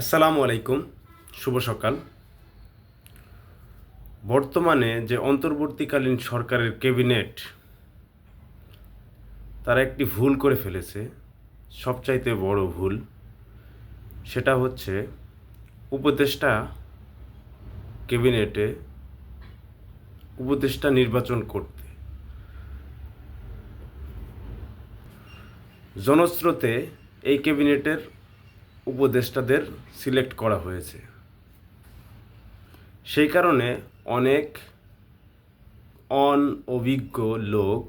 আসসালামু আলাইকুম, শুভ সকাল। বর্তমানে যে অন্তর্বর্তীকালীন সরকারের ক্যাবিনেট, তারা একটি ভুল করে ফেলেছে, সবচাইতে বড় ভুল। সেটা হচ্ছে উপদেষ্টা ক্যাবিনেটে উপদেষ্টা নির্বাচন করতে। জনস্রোতে এই ক্যাবিনেটের উপদেষ্টাদের সিলেক্ট করা হয়েছে। সেই কারণে অনেক অনভিজ্ঞ লোক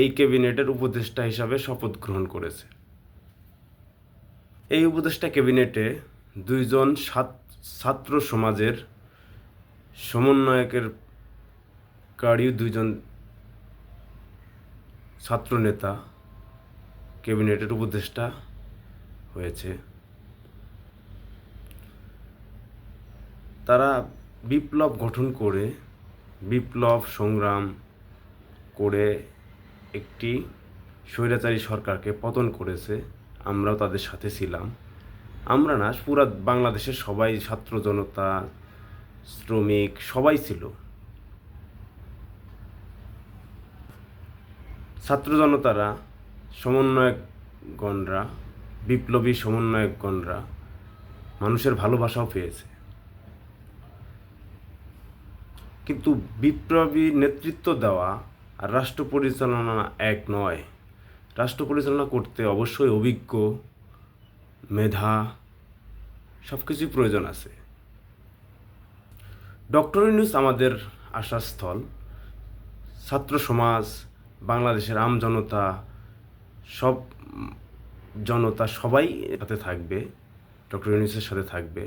এই ক্যাবিনেটের উপদেষ্টা হিসাবে শপথ গ্রহণ করেছে। এই উপদেষ্টা ক্যাবিনেটে দুইজন ছাত্র সমাজের সমন্বয়কের কারী দুইজন ছাত্র নেতা ক্যাবিনেটের উপদেষ্টা হয়েছে। তারা বিপ্লব গঠন করে, বিপ্লব সংগ্রাম করে একটি স্বৈরাচারী সরকারকে পতন করেছে। আমরাও তাদের সাথে ছিলাম। আমরা না, পুরা বাংলাদেশের সবাই, ছাত্র জনতা, শ্রমিক সবাই ছিল। ছাত্র জনতারা, সমন্বয়কগণরা, বিপ্লবী সমন্বয়কগণরা মানুষের ভালোবাসাও পেয়েছে। কিন্তু বিপ্লবী নেতৃত্ব দেওয়া আর রাষ্ট্র পরিচালনা এক নয়। রাষ্ট্র পরিচালনা করতে অবশ্যই অভিজ্ঞ, মেধা সব কিছুই প্রয়োজন আছে। ডক্টর ইউনূস আমাদের আশাস্থল। ছাত্র সমাজ, বাংলাদেশের জনতা, সব জনতা সবাই সাথে থাকবে, ডক্টর ইউনূসের সাথে থাকবে।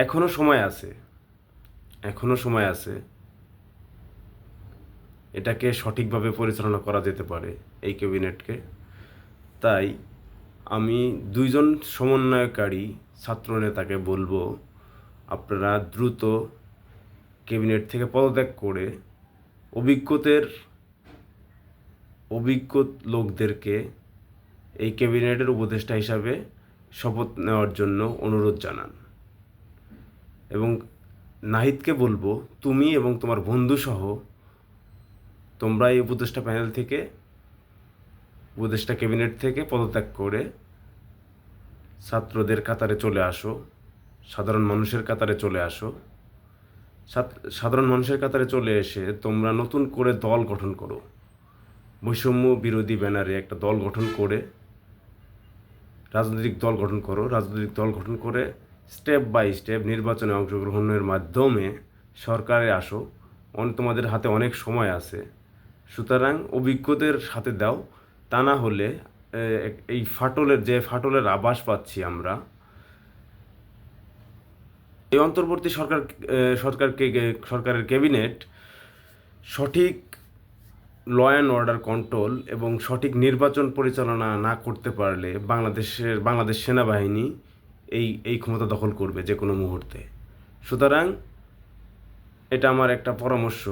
এখনো সময় আছে, এখনো সময় আছে। এটাকে সঠিকভাবে পরিচালনা করা যেতে পারে এই ক্যাবিনেটকে। তাই আমি দুইজন সমন্বয়কারী ছাত্র নেতাকে বলবো, আপনারা দ্রুত ক্যাবিনেট থেকে পদত্যাগ করে অভিজ্ঞ লোকদেরকে এই ক্যাবিনেটের উপদেষ্টা হিসাবে শপথ নেওয়ার জন্য অনুরোধ জানান। এবং নাহিদকে বলবো, তুমি এবং তোমার বন্ধুসহ তোমরা এই উপদেষ্টা প্যানেল থেকে, উপদেষ্টা ক্যাবিনেট থেকে পদত্যাগ করে ছাত্রদের কাতারে চলে আসো, সাধারণ মানুষের কাতারে চলে আসো। সাধারণ মানুষের কাতারে চলে এসে তোমরা নতুন করে দল গঠন করো। বৈষম্য বিরোধী ব্যানারে একটা দল গঠন করে, রাজনৈতিক দল গঠন করো। রাজনৈতিক দল গঠন করে স্টেপ বাই স্টেপ নির্বাচনে অংশগ্রহণের মাধ্যমে সরকারে আসো। তোমাদের হাতে অনেক সময় আছে, সুতরাং অভিজ্ঞদের সাথে দাও। তা না হলে এই ফাটলের আভাস পাচ্ছি আমরা, এই অন্তর্বর্তী সরকারের ক্যাবিনেট সঠিক ল অ্যান্ড অর্ডার কন্ট্রোল এবং সঠিক নির্বাচন পরিচালনা না করতে পারলে বাংলাদেশ সেনাবাহিনী এই ক্ষমতা দখল করবে যে কোনো মুহূর্তে। সুতরাং এটা আমার একটা পরামর্শ।